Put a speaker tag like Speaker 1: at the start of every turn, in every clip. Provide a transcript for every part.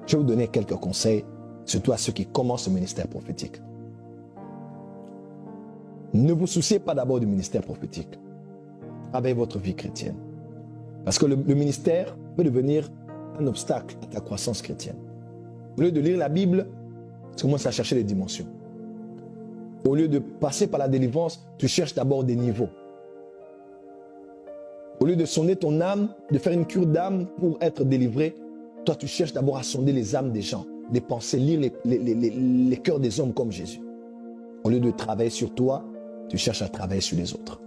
Speaker 1: Je vais vous donner quelques conseils, surtout à ceux qui commencent le ministère prophétique. Ne vous souciez pas d'abord du ministère prophétique. Travaillez votre vie chrétienne. Parce que le ministère peut devenir un obstacle à ta croissance chrétienne. Au lieu de lire la Bible, tu commences à chercher les dimensions. Au lieu de passer par la délivrance, tu cherches d'abord des niveaux. Au lieu de sonder ton âme, de faire une cure d'âme pour être délivré, toi tu cherches d'abord à sonder les âmes des gens, les pensées, lire les cœurs des hommes comme Jésus. Au lieu de travailler sur toi, tu cherches à travailler sur les autres.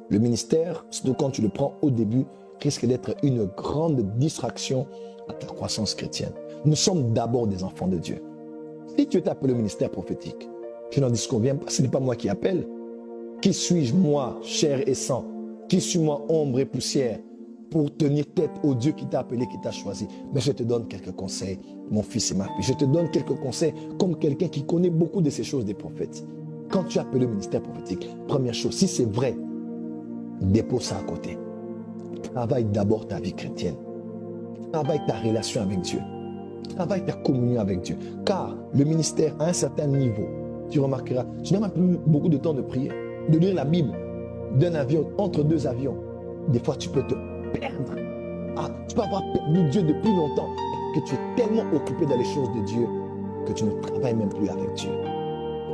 Speaker 1: Le ministère, surtout quand tu le prends au début, risque d'être une grande distraction à ta croissance chrétienne. Nous sommes d'abord des enfants de Dieu. Si tu es appelé au ministère prophétique, je n'en disconviens pas, ce n'est pas moi qui appelle. Qui suis-je, moi, chair et sang? Qui suis-moi, ombre et poussière, pour tenir tête au Dieu qui t'a appelé, qui t'a choisi? Mais je te donne quelques conseils, mon fils et ma fille. Je te donne quelques conseils comme quelqu'un qui connaît beaucoup de ces choses des prophètes. Quand tu es appelé au ministère prophétique, première chose, si c'est vrai, dépose ça à côté. Travaille d'abord ta vie chrétienne. Travaille ta relation avec Dieu. Travaille ta communion avec Dieu. Car le ministère, à un certain niveau, tu remarqueras, tu n'as même plus beaucoup de temps de prier, de lire la Bible, d'un avion, entre deux avions. Des fois, tu peux te perdre. Ah, tu peux avoir perdu Dieu depuis longtemps, que tu es tellement occupé dans les choses de Dieu que tu ne travailles même plus avec Dieu.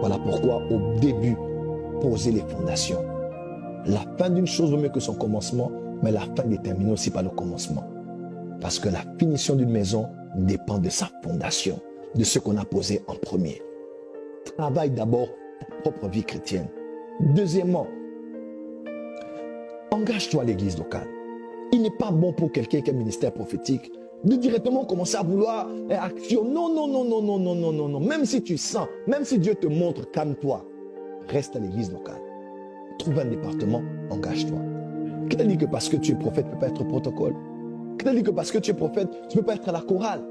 Speaker 1: Voilà pourquoi, au début, poser les fondations. La fin d'une chose vaut mieux que son commencement, mais la fin est déterminée aussi par le commencement. Parce que la finition d'une maison dépend de sa fondation, de ce qu'on a posé en premier. Travaille d'abord ta propre vie chrétienne. Deuxièmement, engage-toi à l'église locale. Il n'est pas bon pour quelqu'un qui a un ministère prophétique de directement commencer à vouloir action. Non, non, non, non, non, non, non, non, non. Même si tu sens, même si Dieu te montre, calme-toi. Reste à l'église locale. Trouve un département, engage-toi. Qui t'a dit que parce que tu es prophète, tu ne peux pas être au protocole? Qui t'a dit que parce que tu es prophète, tu ne peux pas être à la chorale?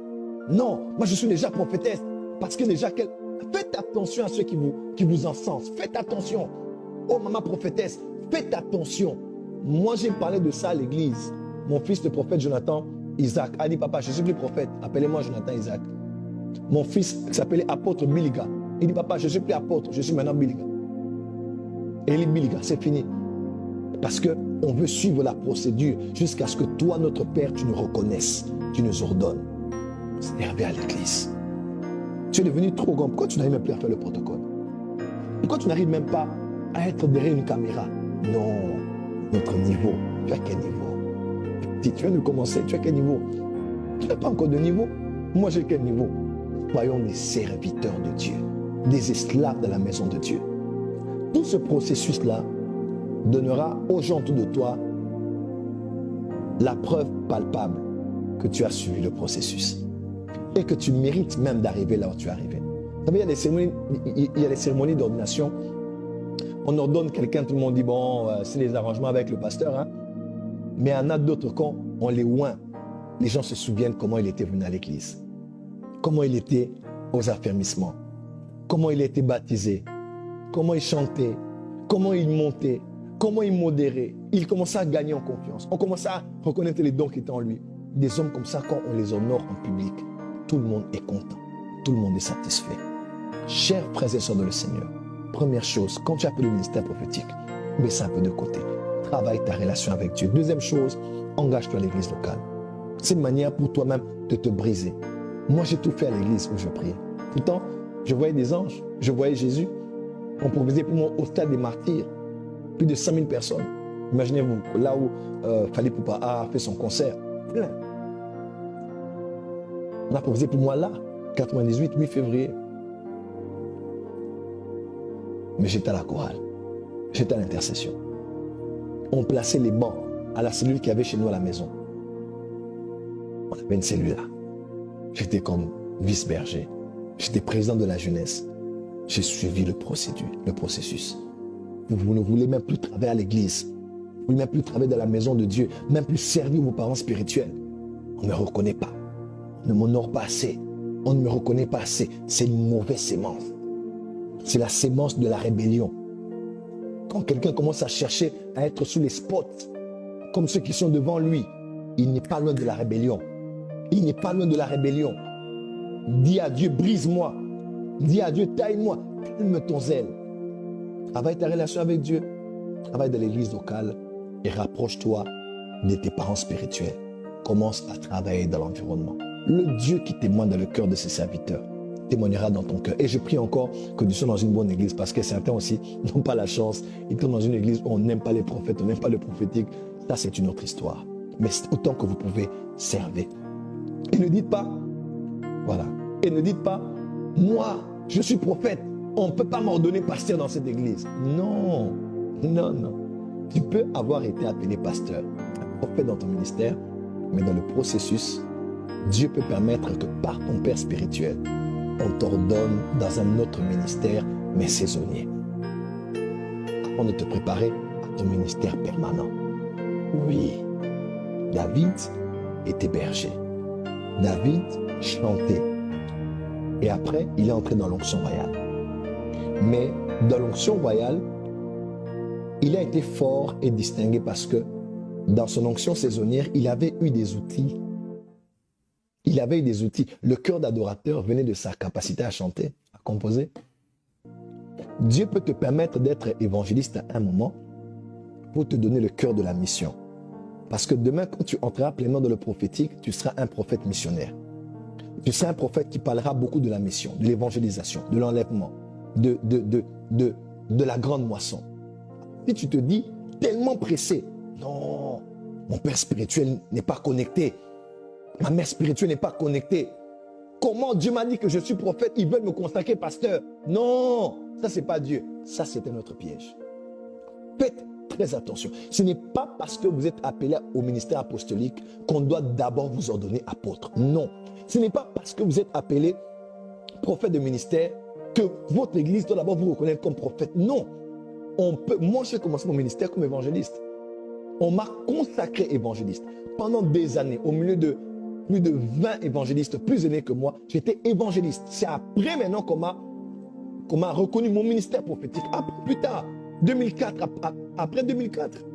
Speaker 1: Non, moi je suis déjà prophétesse. Parce que déjà, faites attention à ceux qui vous encensent. Faites attention. Oh maman prophétesse, faites attention. Moi j'ai parlé de ça à l'église. Mon fils le prophète Jonathan Isaac a dit, papa, je ne suis plus prophète. Appelez-moi Jonathan Isaac. Mon fils s'appelait apôtre Biliga. Il dit, papa, je ne suis plus apôtre, je suis maintenant Biliga. Et il dit, Biliga, c'est fini. Parce qu'on veut suivre la procédure jusqu'à ce que toi, notre Père, tu nous reconnaisses, tu nous ordonnes. Servez à l'église. Tu es devenu trop grand. Pourquoi tu n'arrives même plus à faire le protocole? Pourquoi tu n'arrives même pas à être derrière une caméra? Non, notre niveau. Tu as quel niveau? Si tu viens de commencer, tu as quel niveau? Tu n'as pas encore de niveau. Moi, j'ai quel niveau? Soyons des serviteurs de Dieu, des esclaves de la maison de Dieu. Tout ce processus-là donnera aux gens autour de toi la preuve palpable que tu as suivi le processus et que tu mérites même d'arriver là où tu es arrivé. Vous savez, il y a des cérémonies d'ordination. On ordonne quelqu'un, tout le monde dit, bon, c'est les arrangements avec le pasteur, hein. Mais il y en a d'autres quand on les oint. Les gens se souviennent comment il était venu à l'église, comment il était aux affermissements, comment il était baptisé, comment il chantait, comment il montait, comment il modérait. Il commençait à gagner en confiance. On commençait à reconnaître les dons qui étaient en lui. Des hommes comme ça, quand on les honore en public, tout le monde est content. Tout le monde est satisfait. Chers frères et sœurs de le Seigneur, première chose, quand tu appelles le ministère prophétique, mets ça un peu de côté. Travaille ta relation avec Dieu. Deuxième chose, engage-toi à l'église locale. C'est une manière pour toi-même de te briser. Moi, j'ai tout fait à l'église où je priais. Pourtant, je voyais des anges, je voyais Jésus. On proposait pour moi au stade des martyrs. Plus de 100 000 personnes. Imaginez-vous, là où Fali Poupa a fait son concert. Plein. On a proposé pour moi là, 98, 8 février. Mais j'étais à la chorale. J'étais à l'intercession. On plaçait les bancs à la cellule qu'il y avait chez nous à la maison. On avait une cellule là. J'étais comme vice-berger. J'étais président de la jeunesse. J'ai suivi le processus. Vous ne voulez même plus travailler à l'église. Vous ne voulez même plus travailler dans la maison de Dieu. Même plus servir vos parents spirituels. On ne me reconnaît pas. On ne m'honore pas assez. On ne me reconnaît pas assez. C'est une mauvaise sémence. C'est la sémence de la rébellion. Quand quelqu'un commence à chercher à être sous les spots, comme ceux qui sont devant lui, il n'est pas loin de la rébellion. Il n'est pas loin de la rébellion. Dis à Dieu, brise-moi. Dis à Dieu, taille-moi. Calme ton zèle. Travaille ta relation avec Dieu. Travaille dans l'église locale et rapproche-toi de tes parents spirituels. Commence à travailler dans l'environnement. Le Dieu qui témoigne dans le cœur de ses serviteurs témoignera dans ton cœur. Et je prie encore que tu sois dans une bonne église parce que certains aussi n'ont pas la chance. Ils tombent dans une église où on n'aime pas les prophètes, on n'aime pas le prophétique. Ça, c'est une autre histoire. Mais autant que vous pouvez, servez. Et ne dites pas, voilà, et ne dites pas, moi, je suis prophète, on ne peut pas m'ordonner pasteur dans cette église. Non, non, non. Tu peux avoir été appelé pasteur, prophète dans ton ministère, mais dans le processus, Dieu peut permettre que par ton père spirituel, on t'ordonne dans un autre ministère, mais saisonnier, afin de te préparer à ton ministère permanent. Oui, David était berger. David chantait. Et après, il est entré dans l'onction royale. Mais dans l'onction royale, il a été fort et distingué parce que dans son onction saisonnière, il avait eu des outils. Il avait eu des outils. Le cœur d'adorateur venait de sa capacité à chanter, à composer. Dieu peut te permettre d'être évangéliste à un moment pour te donner le cœur de la mission. Parce que demain, quand tu entreras pleinement dans le prophétique, tu seras un prophète missionnaire. Tu seras un prophète qui parlera beaucoup de la mission, de l'évangélisation, de l'enlèvement, de la grande moisson. Si tu te dis tellement pressé, non, mon père spirituel n'est pas connecté, ma mère spirituelle n'est pas connectée. Comment Dieu m'a dit que je suis prophète, ils veulent me consacrer pasteur? Non, ça c'est pas Dieu, ça c'était notre piège. Faites très attention. Ce n'est pas parce que vous êtes appelé au ministère apostolique qu'on doit d'abord vous ordonner apôtre. Non. Ce n'est pas parce que vous êtes appelé prophète de ministère que votre église doit d'abord vous reconnaître comme prophète. Non. Moi, j'ai commencé mon ministère comme évangéliste. On m'a consacré évangéliste. Pendant des années, au milieu de plus de 20 évangélistes plus aînés que moi, j'étais évangéliste. C'est après maintenant qu'on m'a reconnu mon ministère prophétique. Après, plus tard, 2004, après 2004.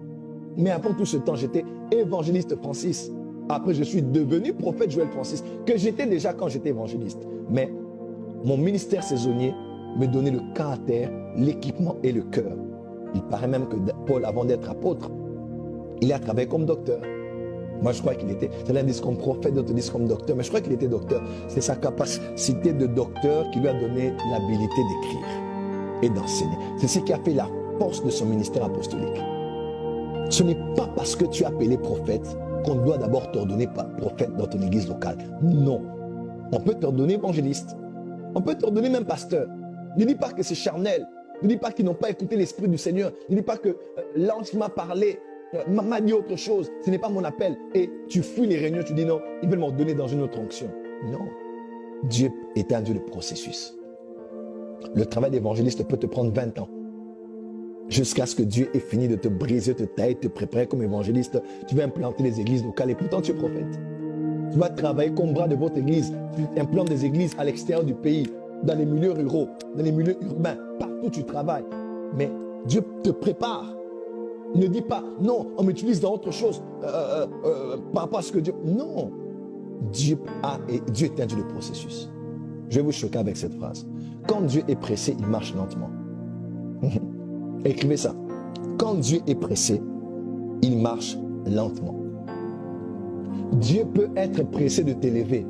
Speaker 1: Mais avant tout ce temps, j'étais évangéliste Francis. Après, je suis devenu prophète Joël Francis, que j'étais déjà quand j'étais évangéliste. Mais mon ministère saisonnier me donnait le caractère, l'équipement et le cœur. Il paraît même que Paul, avant d'être apôtre, il a travaillé comme docteur. Moi, je crois qu'il était, certains disent comme prophète, d'autres disent comme docteur, mais je crois qu'il était docteur. C'est sa capacité de docteur qui lui a donné l'habilité d'écrire et d'enseigner. C'est ce qui a fait la force de son ministère apostolique. Ce n'est pas parce que tu es appelé prophète qu'on doit d'abord t'ordonner prophète dans ton église locale. Non. On peut t'ordonner évangéliste. On peut t'ordonner même pasteur. Ne dis pas que c'est charnel. Ne dis pas qu'ils n'ont pas écouté l'Esprit du Seigneur. Ne dis pas que l'ange qui m'a parlé m'a dit autre chose. Ce n'est pas mon appel. Et tu fuis les réunions, tu dis non, ils veulent m'ordonner dans une autre onction. Non. Dieu est un Dieu de processus. Le travail d'évangéliste peut te prendre 20 ans. Jusqu'à ce que Dieu ait fini de te briser, te tailler, te préparer comme évangéliste. Tu vas implanter les églises locales et pourtant tu es prophète. Tu vas travailler comme bras de votre église. Tu implantes des églises à l'extérieur du pays, dans les milieux ruraux, dans les milieux urbains. Partout tu travailles. Mais Dieu te prépare. Ne dis pas, non, on m'utilise dans autre chose par rapport à ce que Dieu... Non. Dieu est un Dieu de processus. Je vais vous choquer avec cette phrase. Quand Dieu est pressé, il marche lentement. Écrivez ça. Quand Dieu est pressé, il marche lentement. Dieu peut être pressé de t'élever,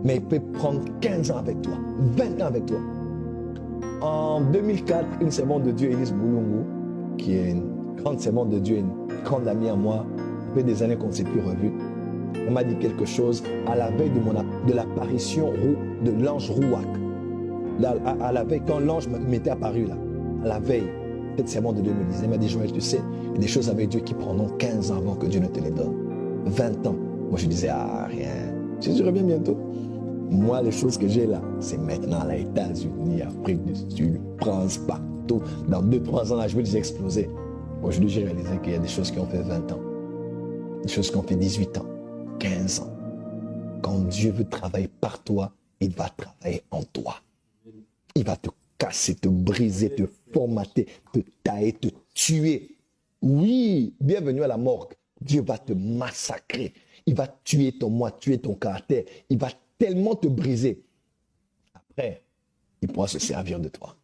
Speaker 1: mais il peut prendre 15 ans avec toi, 20 ans avec toi. En 2004, une servante de Dieu, Élise Boulungu, qui est une grande servante de Dieu, une grande amie à moi, ça fait des années qu'on ne s'est plus revus. Elle m'a dit quelque chose à la veille de l'apparition de l'ange Rouak. À la veille, quand l'ange m'était apparu là, à la veille, cette servante de Dieu me disait, elle m'a dit, Joël, tu sais, il y a des choses avec Dieu qui prendront 15 ans avant que Dieu ne te les donne. 20 ans. Moi, je disais, ah, rien. Je reviens bientôt. Moi, les choses que j'ai là, c'est maintenant, les États-Unis, Afrique du Sud, France, partout. Dans 2-3 ans, là, je vais les exploser. Aujourd'hui, j'ai réalisé qu'il y a des choses qui ont fait 20 ans. Des choses qui ont fait 18 ans, 15 ans. Quand Dieu veut travailler par toi, il va travailler en toi. Il va te casser, te briser, te formater, te tailler, te tuer. Oui, bienvenue à la morgue. Dieu va te massacrer. Il va tuer ton moi, tuer ton caractère. Il va tellement te briser frère, il pourra se servir de toi.